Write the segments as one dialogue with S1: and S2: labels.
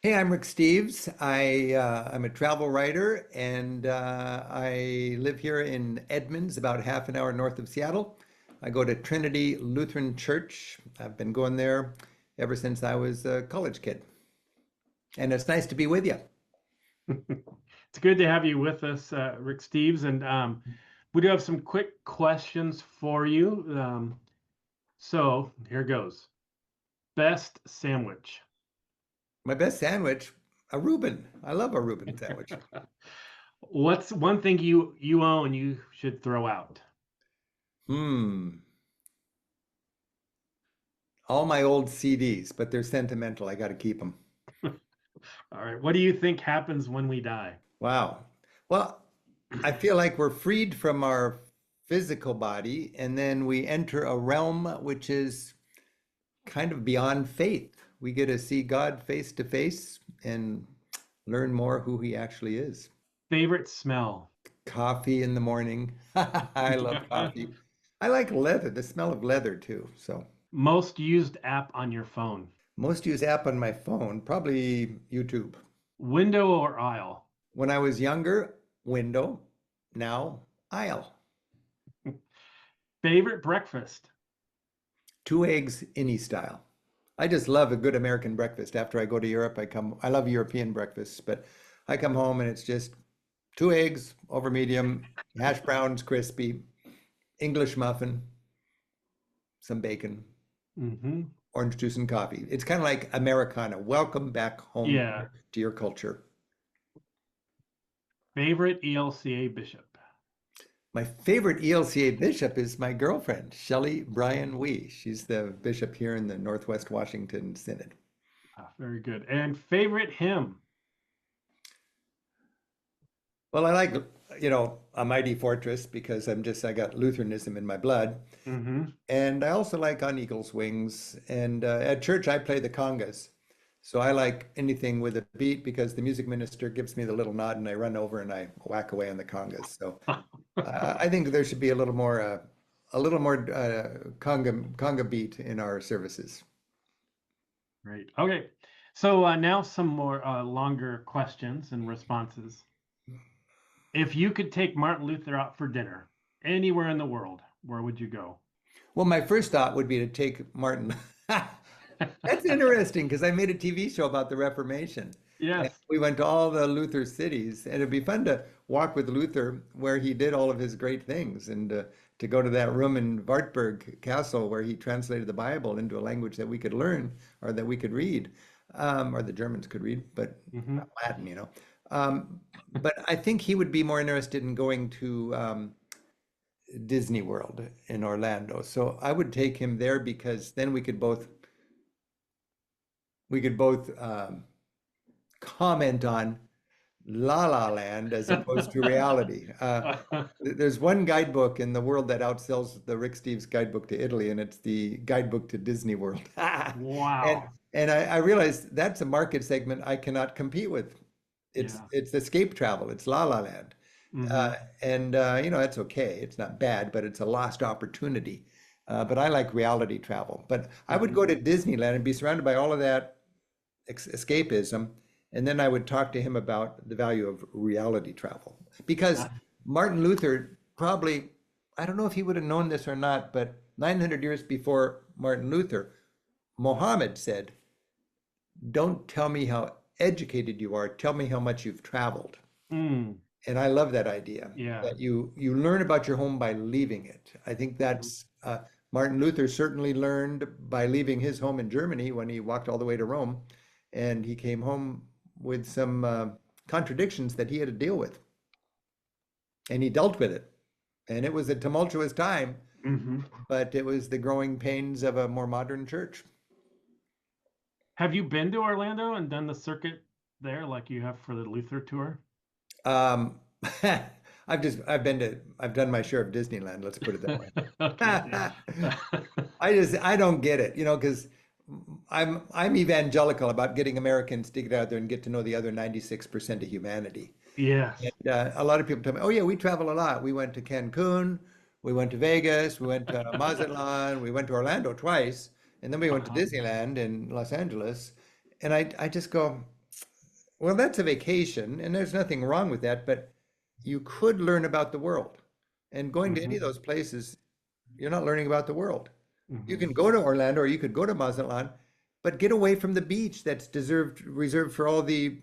S1: Hey, I'm Rick Steves. I'm a travel writer, and I live here in Edmonds, about half an hour north of Seattle. I go to Trinity Lutheran Church. I've been going there ever since I was a college kid, and it's nice to be with you.
S2: It's good to have you with us, Rick Steves. And we do have some quick questions for you. So here goes. Best sandwich.
S1: My best sandwich, a Reuben. I love a Reuben sandwich.
S2: What's one thing you own you should throw out?
S1: Hmm. All my old CDs, but they're sentimental. I got to keep them.
S2: All right. What do you think happens when we die?
S1: Wow. Well, I feel like we're freed from our physical body, and then we enter a realm which is kind of beyond faith. We get to see God face to face and learn more who he actually is.
S2: Favorite smell?
S1: Coffee in the morning. I love coffee. I like leather, the smell of leather too. So,
S2: Most used app on your phone?
S1: most used app on my phone, probably YouTube.
S2: Window or aisle?
S1: When I was younger, window, now aisle.
S2: Favorite breakfast?
S1: Two eggs, any style. I just love a good American breakfast. After I go to Europe, I love European breakfasts, but I come home and it's just two eggs over medium, hash browns crispy, English muffin, some bacon,
S2: Hmm.
S1: orange juice and coffee. It's kind of like Americana. Welcome back home
S2: Yeah.
S1: to your culture.
S2: Favorite ELCA bishop?
S1: My favorite ELCA bishop is my girlfriend, Shelley Bryan Wee. She's the bishop here in the Northwest Washington Synod.
S2: Very good. And favorite hymn?
S1: Well, I like, A Mighty Fortress because I got Lutheranism in my blood.
S2: Hmm.
S1: And I also like On Eagle's Wings. And at church, I play the congas. So I like anything with a beat because the music minister gives me the little nod and I run over and I whack away on the congas. So I think there should be a little more conga beat in our services.
S2: Great. Okay. So now some more longer questions and responses. If you could take Martin Luther out for dinner anywhere in the world, where would you go?
S1: Well, my first thought would be to take Martin. That's interesting because I made a TV show about the Reformation. And
S2: Yes.
S1: we went to all the Luther cities, and it'd be fun to walk with Luther where he did all of his great things and to go to that room in Wartburg Castle where he translated the Bible into a language that we could learn or that we could read, or the Germans could read, but
S2: Hmm.
S1: not Latin. But I think he would be more interested in going to Disney World in Orlando. So I would take him there because then we could both comment on La La Land as opposed to reality. There's one guidebook in the world that outsells the Rick Steves guidebook to Italy, and it's the guidebook to Disney World. And
S2: Wow.
S1: and I realized that's a market segment I cannot compete with. It's
S2: Yeah.
S1: it's escape travel. It's La La Land.
S2: Hmm.
S1: And it's okay. It's not bad, but it's a lost opportunity. But I like reality travel. But I would
S2: Hmm.
S1: go to Disneyland and be surrounded by all of that escapism, and then I would talk to him about the value of reality travel. Because Martin Luther probably, I don't know if he would have known this or not, but 900 years before Martin Luther, Mohammed said, "Don't tell me how educated you are, tell me how much you've traveled."
S2: Mm.
S1: And I love that idea
S2: Yeah.
S1: that you learn about your home by leaving it. I think
S2: Mhm.
S1: that's Martin Luther certainly learned by leaving his home in Germany when he walked all the way to Rome, and he came home with some contradictions that he had to deal with, and he dealt with it. And it was a tumultuous time,
S2: Hmm.
S1: but it was the growing pains of a more modern church.
S2: Have you been to Orlando and done the circuit there like you have for the Luther tour?
S1: Um, I've done my share of Disneyland. Let's put it that way.
S2: Okay. Yeah.
S1: I don't get it, because I'm evangelical about getting Americans to get out there and get to know the other 96% of humanity.
S2: Yes.
S1: And a lot of people tell me, "Oh yeah, we travel a lot. We went to Cancun, we went to Vegas, we went to Mazatlan, we went to Orlando twice, and then we went to
S2: Uh-huh.
S1: Disneyland in Los Angeles." And I just go, well, that's a vacation, and there's nothing wrong with that, but you could learn about the world. And going to any of
S2: Hmm.
S1: those places, you're not learning about the world. You
S2: Hmm.
S1: can go to Orlando or you could go to Mazatlan, but get away from the beach that's reserved for all the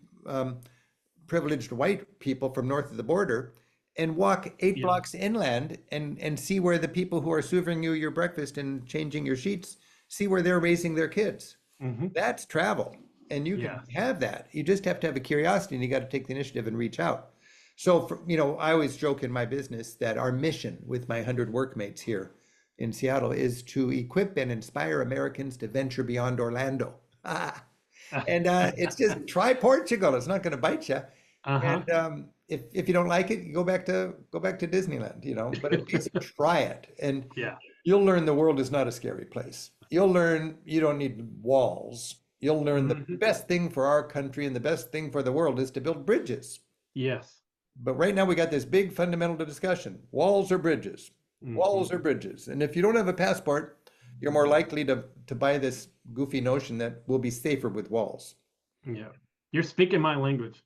S1: privileged white people from north of the border and walk 8 blocks inland and see where the people who are serving you your breakfast and changing your sheets, see where they're raising their kids.
S2: Hmm.
S1: That's travel. And you can
S2: Yes.
S1: have that. You just have to have a curiosity and you got to take the initiative and reach out. So, I always joke in my business that our mission with my 100 workmates here in Seattle is to equip and inspire Americans to venture beyond Orlando. And it's just try Portugal. It's not going to bite you.
S2: Uh-huh.
S1: And if you don't like it, you go back to Disneyland. But at least try it, and
S2: Yeah.
S1: you'll learn the world is not a scary place. You'll learn you don't need walls. You'll learn the
S2: Hmm.
S1: best thing for our country and the best thing for the world is to build bridges.
S2: Yes.
S1: But right now we got this big fundamental discussion: walls or bridges,
S2: Hmm.
S1: walls or bridges. And if you don't have a passport, you're more likely to buy this goofy notion that we'll be safer with walls.
S2: Yeah. You're speaking my language.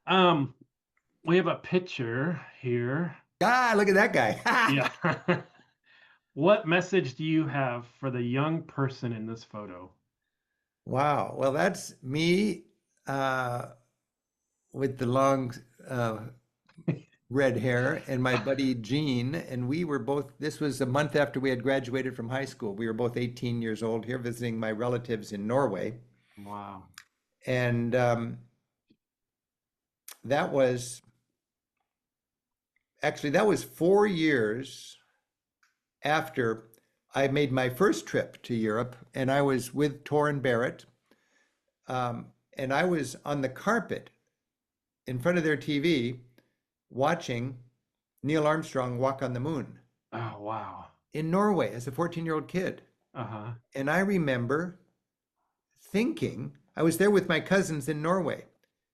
S2: Um, we have a picture here.
S1: Ah, look at that guy.
S2: Yeah. What message do you have for the young person in this photo?
S1: Wow. Well, that's me uh, with the long uh, red hair and my buddy Gene. And we were both, this was a month after we had graduated from high school. We were both 18 years old here visiting my relatives in Norway.
S2: Wow.
S1: And that was that was 4 years after I made my first trip to Europe. And I was with Torrin Barrett. And I was on the carpet in front of their TV watching Neil Armstrong walk on the moon
S2: Oh, wow.
S1: in Norway as a 14-year-old kid.
S2: Uh-huh.
S1: And I remember thinking, I was there with my cousins in Norway.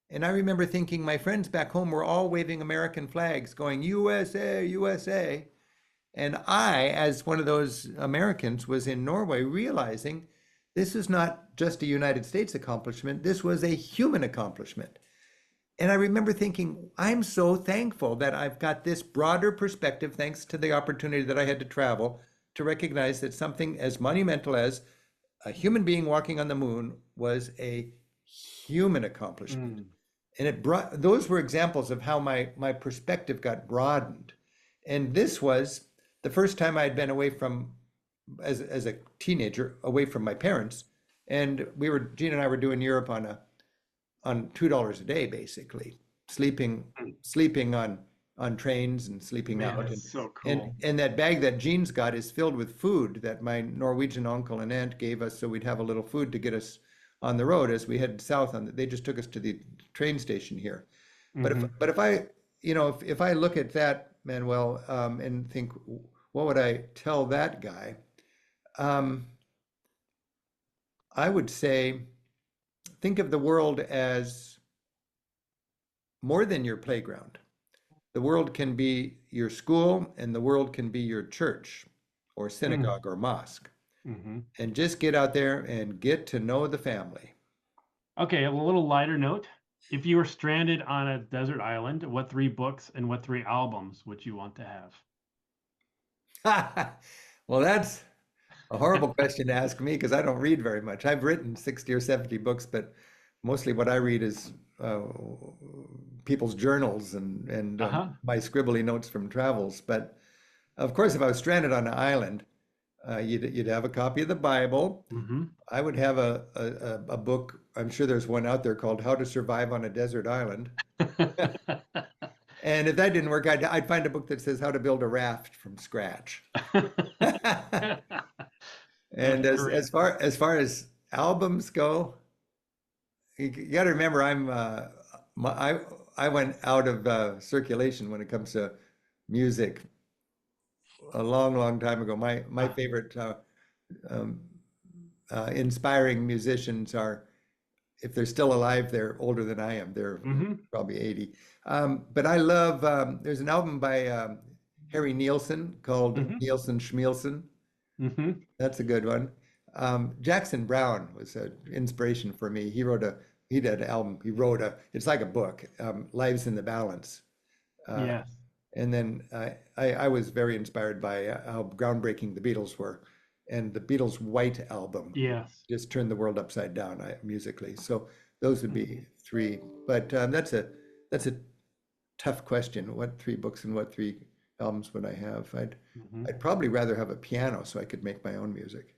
S1: And I remember thinking my friends back home were all waving American flags, going, USA, USA. And I, as one of those Americans, was in Norway realizing this is not just a United States accomplishment, this was a human accomplishment. And I remember thinking, I'm so thankful that I've got this broader perspective, thanks to the opportunity that I had to travel, to recognize that something as monumental as a human being walking on the moon was a human accomplishment.
S2: Mm.
S1: And those were examples of how my perspective got broadened. And this was the first time I had been away from, as a teenager, away from my parents. And Gene and I were doing Europe on $2 a day, basically, sleeping
S2: Mm.
S1: sleeping on trains and sleeping
S2: Man,
S1: out.
S2: that's
S1: And
S2: so
S1: and
S2: cool.
S1: and that bag that Jean's got is filled with food that my Norwegian uncle and aunt gave us, so we'd have a little food to get us on the road as we head south. They just took us to the train station here. But if
S2: Hmm.
S1: but if I if I look at that, Manuel, and think, what would I tell that guy? Um, I would say, think of the world as more than your playground. The world can be your school, and the world can be your church or
S2: Mm.
S1: synagogue or mosque.
S2: Hmm.
S1: And just get out there and get to know the family.
S2: Okay, a little lighter note. If you were stranded on a desert island, what three books and what three albums would you want to
S1: Well, that's a horrible question to ask me because I don't read very much. I've written 60 or 70 books, but mostly what I read is people's journals and
S2: have? Uh-huh.
S1: my scribbly notes from travels. But of course, if I was stranded on an island, you'd have a copy of the Bible.
S2: Hmm.
S1: I would have a book. I'm sure there's one out there called How to Survive on a Desert Island. And if that didn't work, I'd find a book that says How to Build a Raft from Scratch.
S2: That's
S1: And as
S2: great.
S1: as far as far as albums go, you got to remember I went out of circulation when it comes to music a long time ago. My
S2: Uh,
S1: favorite um, inspiring musicians are, if they're still alive, they're older than I am. They're
S2: hmm.
S1: probably 80. But I love, there's an album by Harry Nielsen called
S2: Hmm.
S1: Nielsen Schmielsen.
S2: Hmm.
S1: That's a good one. Jackson Brown was an inspiration for me. He wrote he did an album. He wrote it's like a book, Lives in the Balance. Uh,
S2: Yes.
S1: and then I was very inspired by how groundbreaking the Beatles were. And the Beatles' White Album
S2: Yes.
S1: just turned the world upside down musically. So those would
S2: Mhm.
S1: be three. But that's a tough question. What three books and what three albums would I have?
S2: Mhm.
S1: I'd probably rather have a piano so I could make my own music.